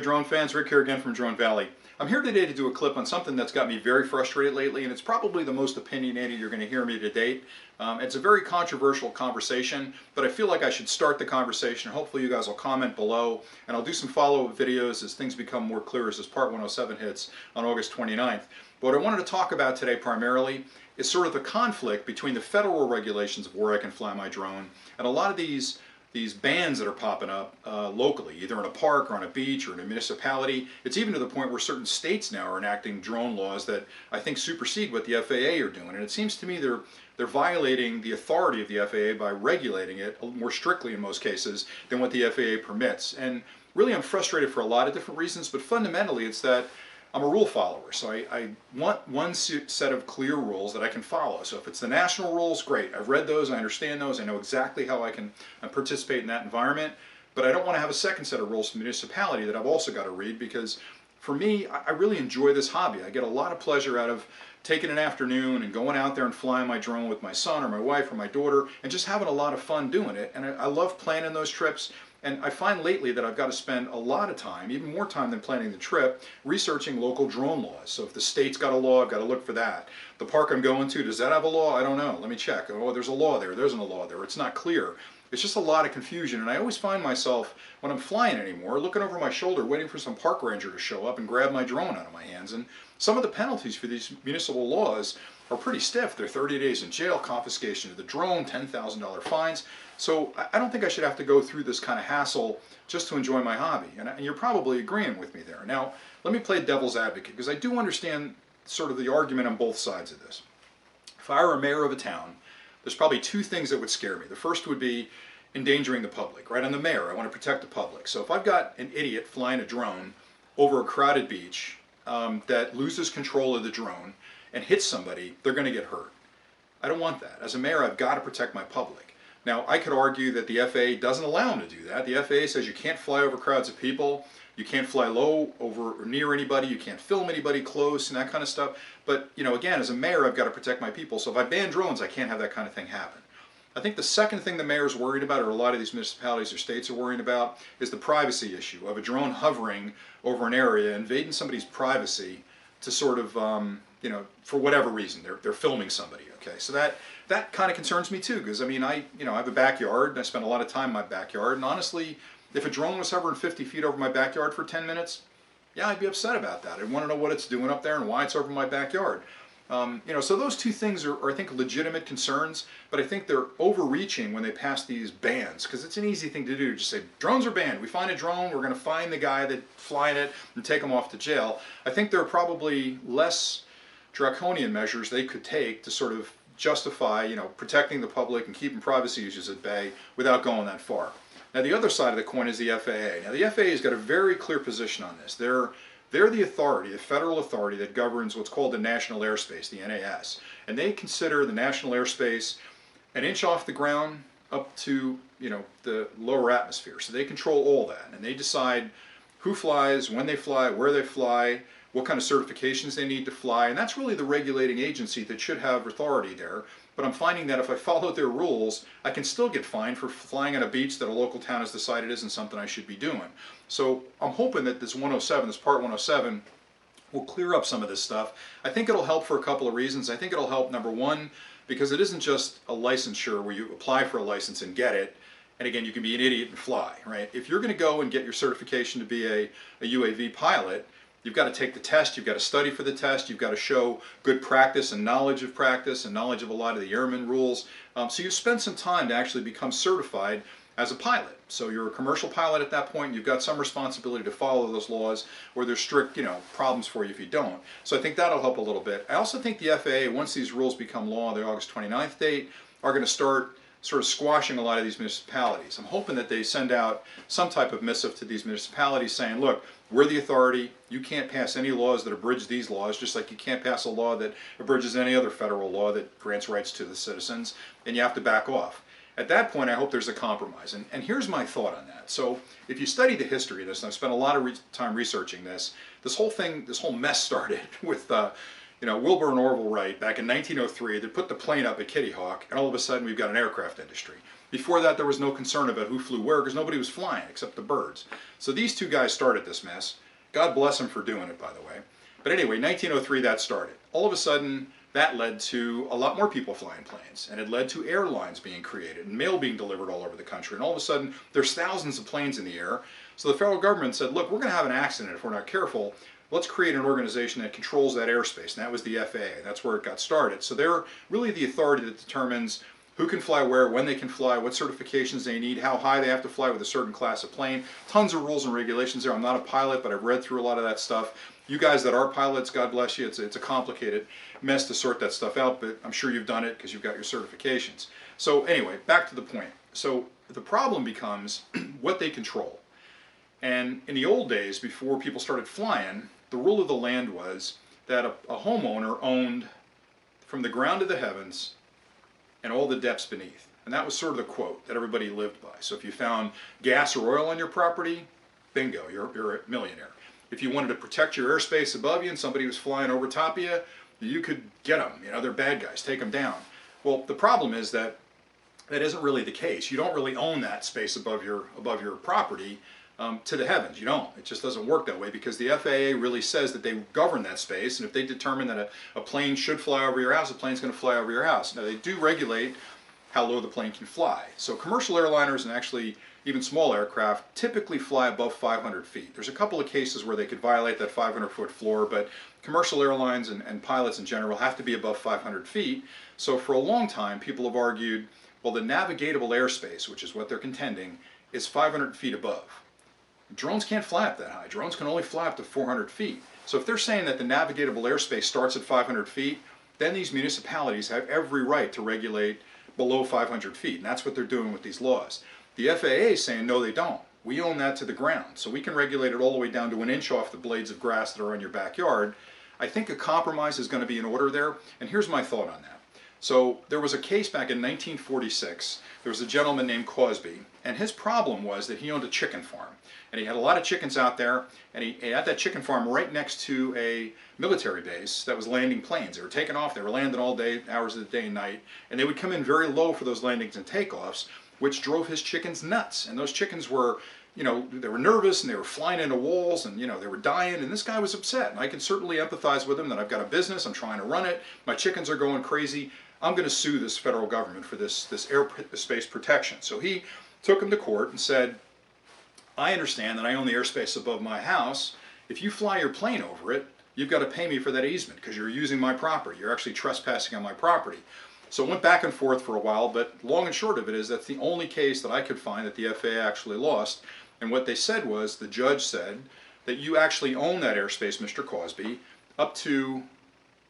drone fans. Rick here again from Drone Valley. I'm here today to do a clip on something that's got me very frustrated lately, and it's probably the most opinionated you're going to hear me to date. It's a very controversial conversation, but I feel like I should start the conversation. Hopefully you guys will comment below, and I'll do some follow-up videos as things become more clear as this Part 107 hits on August 29th. But what I wanted to talk about today primarily is sort of the conflict between the federal regulations of where I can fly my drone and a lot of these bans that are popping up locally, either in a park or on a beach or in a municipality. It's even to the point where certain states now are enacting drone laws that I think supersede what the FAA are doing. And it seems to me they're violating the authority of the FAA by regulating it more strictly in most cases than what the FAA permits. And really I'm frustrated for a lot of different reasons, but fundamentally it's that I'm a rule follower, so I want one set of clear rules that I can follow. So if it's the national rules, great. I've read those, I understand those, I know exactly how I can participate in that environment, but I don't want to have a second set of rules for municipality that I've also got to read, because for me, I really enjoy this hobby. I get a lot of pleasure out of taking an afternoon and going out there and flying my drone with my son or my wife or my daughter and just having a lot of fun doing it. And I love planning those trips. And I find lately that I've got to spend a lot of time, even more time than planning the trip, researching local drone laws. So if the state's got a law, I've got to look for that. The park I'm going to, does that have a law? I don't know. Let me check. Oh, there's a law there. There isn't a law there. It's not clear. It's just a lot of confusion. And I always find myself, when I'm flying anymore, looking over my shoulder, waiting for some park ranger to show up and grab my drone out of my hands. And some of the penalties for these municipal laws are pretty stiff. They're 30 days in jail, confiscation of the drone, $10,000 fines. So I don't think I should have to go through this kind of hassle just to enjoy my hobby. And you're probably agreeing with me there. Now, let me play devil's advocate, because I do understand sort of the argument on both sides of this. If I were a mayor of a town, there's probably two things that would scare me. The first would be endangering the public, right? I'm the mayor, I want to protect the public. So if I've got an idiot flying a drone over a crowded beach that loses control of the drone and hits somebody, they're going to get hurt. I don't want that. As a mayor, I've got to protect my public. Now, I could argue that the FAA doesn't allow them to do that. The FAA says you can't fly over crowds of people, you can't fly low over or near anybody, you can't film anybody close and that kind of stuff. But, you know, again, as a mayor, I've got to protect my people. So if I ban drones, I can't have that kind of thing happen. I think the second thing the mayor's worried about, or a lot of these municipalities or states are worrying about, is the privacy issue of a drone hovering over an area, invading somebody's privacy to sort of, you know, for whatever reason, they're filming somebody. Okay, so that kind of concerns me too, because I mean, I have a backyard and I spend a lot of time in my backyard, and honestly, if a drone was hovering 50 feet over my backyard for 10 minutes, yeah, I'd be upset about that. I'd want to know what it's doing up there and why it's over my backyard. You know, so those two things are, I think, legitimate concerns, but I think they're overreaching when they pass these bans, because it's an easy thing to do. Just say, drones are banned. We find a drone, we're going to find the guy that's flying it and take him off to jail. I think there are probably less draconian measures they could take to sort of justify, you know, protecting the public and keeping privacy issues at bay without going that far. Now, the other side of the coin is the FAA. Now, the FAA has got a very clear position on this. They're the authority, the federal authority that governs what's called the national airspace, the NAS. And they consider the national airspace an inch off the ground up to, you know, the lower atmosphere. So they control all that. And they decide who flies, when they fly, where they fly, what kind of certifications they need to fly. And that's really the regulating agency that should have authority there. But I'm finding that if I follow their rules, I can still get fined for flying on a beach that a local town has decided isn't something I should be doing. So I'm hoping that this 107, this Part 107, will clear up some of this stuff. I think it'll help for a couple of reasons. I think it'll help, number one, because it isn't just a licensure where you apply for a license and get it, and again, you can be an idiot and fly, right? If you're going to go and get your certification to be a UAV pilot, you've got to take the test, you've got to study for the test, you've got to show good practice and knowledge of a lot of the airman rules. So you spend some time to actually become certified as a pilot. So you're a commercial pilot at that point, and you've got some responsibility to follow those laws, or there's strict, you know, problems for you if you don't. So I think that'll help a little bit. I also think the FAA, once these rules become law, the August 29th date, are going to start sort of squashing a lot of these municipalities. I'm hoping that they send out some type of missive to these municipalities saying, look, we're the authority, you can't pass any laws that abridge these laws, just like you can't pass a law that abridges any other federal law that grants rights to the citizens, and you have to back off. At that point, I hope there's a compromise. And here's my thought on that. So if you study the history of this, and I've spent a lot of time researching this, this whole mess started with Wilbur and Orville Wright, back in 1903, they put the plane up at Kitty Hawk, and all of a sudden we've got an aircraft industry. Before that, there was no concern about who flew where because nobody was flying except the birds. So these two guys started this mess. God bless them for doing it, by the way. But anyway, 1903, that started. All of a sudden, that led to a lot more people flying planes, and it led to airlines being created and mail being delivered all over the country. And all of a sudden, there's thousands of planes in the air. So the federal government said, look, we're going to have an accident if we're not careful. Let's create an organization that controls that airspace, and that was the FAA. That's where it got started. So they're really the authority that determines who can fly where, when they can fly, what certifications they need, how high they have to fly with a certain class of plane. Tons of rules and regulations there. I'm not a pilot, but I've read through a lot of that stuff. You guys that are pilots, God bless you, it's a complicated mess to sort that stuff out, but I'm sure you've done it because you've got your certifications. So anyway, back to the point. So the problem becomes what they control. And in the old days, before people started flying, the rule of the land was that a homeowner owned from the ground to the heavens and all the depths beneath. And that was sort of the quote that everybody lived by. So if you found gas or oil on your property, bingo, you're a millionaire. If you wanted to protect your airspace above you and somebody was flying over top of you, you could get them. They're bad guys, take them down. Well, the problem is that that isn't really the case. You don't really own that space above your property to the heavens. You don't. It just doesn't work that way because the FAA really says that they govern that space, and if they determine that a plane should fly over your house, the plane's going to fly over your house. Now, they do regulate how low the plane can fly. So commercial airliners and actually even small aircraft typically fly above 500 feet. There's a couple of cases where they could violate that 500-foot floor, but commercial airlines and pilots in general have to be above 500 feet. So for a long time, people have argued, well, the navigatable airspace, which is what they're contending, is 500 feet above. Drones can't fly up that high. Drones can only fly up to 400 feet. So if they're saying that the navigatable airspace starts at 500 feet, then these municipalities have every right to regulate below 500 feet, and that's what they're doing with these laws. The FAA is saying, no, they don't. We own that to the ground, so we can regulate it all the way down to an inch off the blades of grass that are in your backyard. I think a compromise is going to be in order there, and here's my thought on that. So there was a case back in 1946. There was a gentleman named Cosby, and his problem was that he owned a chicken farm. And he had a lot of chickens out there, and he had that chicken farm right next to a military base that was landing planes. They were taking off, they were landing all day, hours of the day and night, and they would come in very low for those landings and takeoffs, which drove his chickens nuts. And those chickens were, they were nervous, and they were flying into walls, and they were dying, and this guy was upset. And I can certainly empathize with him that I've got a business, I'm trying to run it, my chickens are going crazy, I'm going to sue this federal government for this airspace protection. So he took him to court and said, I understand that I own the airspace above my house. If you fly your plane over it, you've got to pay me for that easement because you're using my property. You're actually trespassing on my property. So it went back and forth for a while, but long and short of it is that's the only case that I could find that the FAA actually lost. And what they said was, the judge said that you actually own that airspace, Mr. Cosby, up to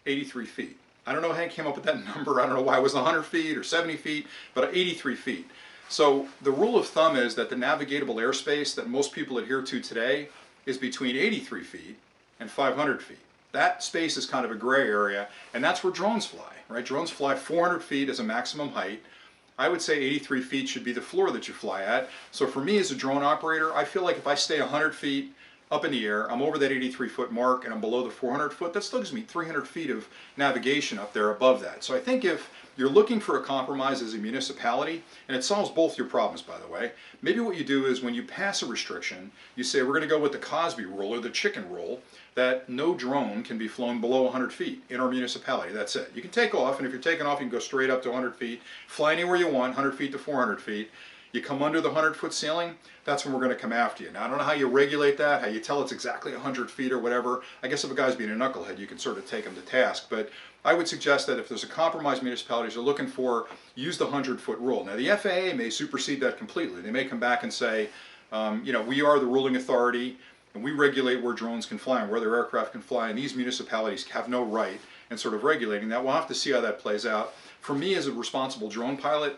83 feet. I don't know how he came up with that number. I don't know why it was 100 feet or 70 feet, but 83 feet. So the rule of thumb is that the navigatable airspace that most people adhere to today is between 83 feet and 500 feet. That space is kind of a gray area, and that's where drones fly, right? Drones fly 400 feet as a maximum height. I would say 83 feet should be the floor that you fly at. So for me as a drone operator, I feel like if I stay 100 feet up in the air, I'm over that 83-foot mark, and I'm below the 400-foot, that still gives me 300 feet of navigation up there above that. So I think if you're looking for a compromise as a municipality, and it solves both your problems, by the way, maybe what you do is when you pass a restriction, you say we're going to go with the Cosby rule or the chicken rule, that no drone can be flown below 100 feet in our municipality. That's it. You can take off, and if you're taking off, you can go straight up to 100 feet, fly anywhere you want, 100 feet to 400 feet. You come under the 100-foot ceiling, that's when we're going to come after you. Now, I don't know how you regulate that, how you tell it's exactly 100 feet or whatever. I guess if a guy's being a knucklehead, you can sort of take him to task. But I would suggest that if there's a compromise municipalities are looking for, use the 100-foot rule. Now, the FAA may supersede that completely. They may come back and say, we are the ruling authority, and we regulate where drones can fly and where their aircraft can fly, and these municipalities have no right in sort of regulating that. We'll have to see how that plays out. For me as a responsible drone pilot,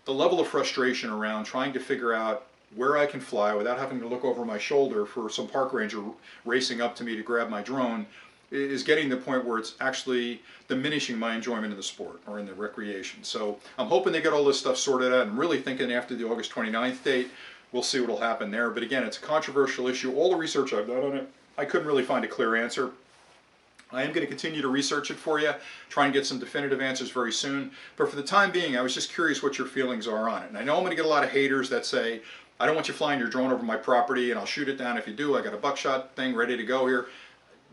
the level of frustration around trying to figure out where I can fly without having to look over my shoulder for some park ranger racing up to me to grab my drone is getting to the point where it's actually diminishing my enjoyment in the sport or in the recreation. So I'm hoping they get all this stuff sorted out. I'm really thinking after the August 29th date, we'll see what will happen there. But again, it's a controversial issue. All the research I've done on it, I couldn't really find a clear answer. I am going to continue to research it for you, try and get some definitive answers very soon. But for the time being, I was just curious what your feelings are on it. And I know I'm going to get a lot of haters that say, I don't want you flying your drone over my property and I'll shoot it down if you do. I got a buckshot thing ready to go here.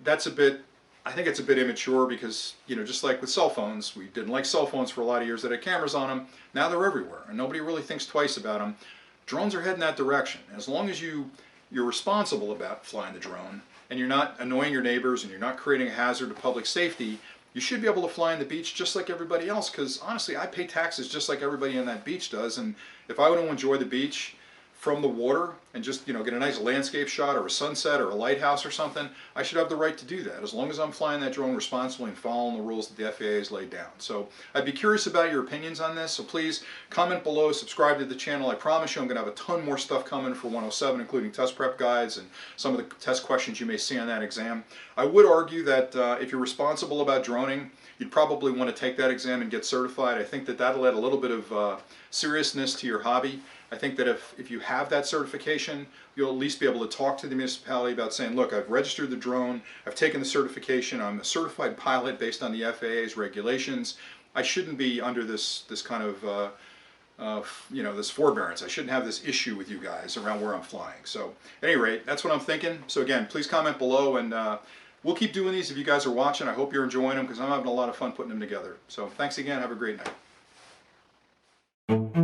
That's a bit, I think it's a bit immature because, you know, just like with cell phones, we didn't like cell phones for a lot of years that had cameras on them. Now they're everywhere and nobody really thinks twice about them. Drones are heading that direction. As long as you're responsible about flying the drone, and you're not annoying your neighbors and you're not creating a hazard to public safety, you should be able to fly on the beach just like everybody else, because honestly, I pay taxes just like everybody on that beach does, and if I want to enjoy the beach from the water and just, you know, get a nice landscape shot or a sunset or a lighthouse or something, I should have the right to do that as long as I'm flying that drone responsibly and following the rules that the FAA has laid down. So I'd be curious about your opinions on this, so please comment below, subscribe to the channel. I promise you I'm going to have a ton more stuff coming for 107, including test prep guides and some of the test questions you may see on that exam. I would argue that if you're responsible about droning, you'd probably want to take that exam and get certified. I think that that'll add a little bit of seriousness to your hobby. I think that if you have that certification, you'll at least be able to talk to the municipality about saying, look, I've registered the drone, I've taken the certification, I'm a certified pilot based on the FAA's regulations. I shouldn't be under this kind of you know, this forbearance. I shouldn't have this issue with you guys around where I'm flying. So at any rate, that's what I'm thinking. So again, please comment below, and we'll keep doing these if you guys are watching. I hope you're enjoying them because I'm having a lot of fun putting them together. So thanks again. Have a great night.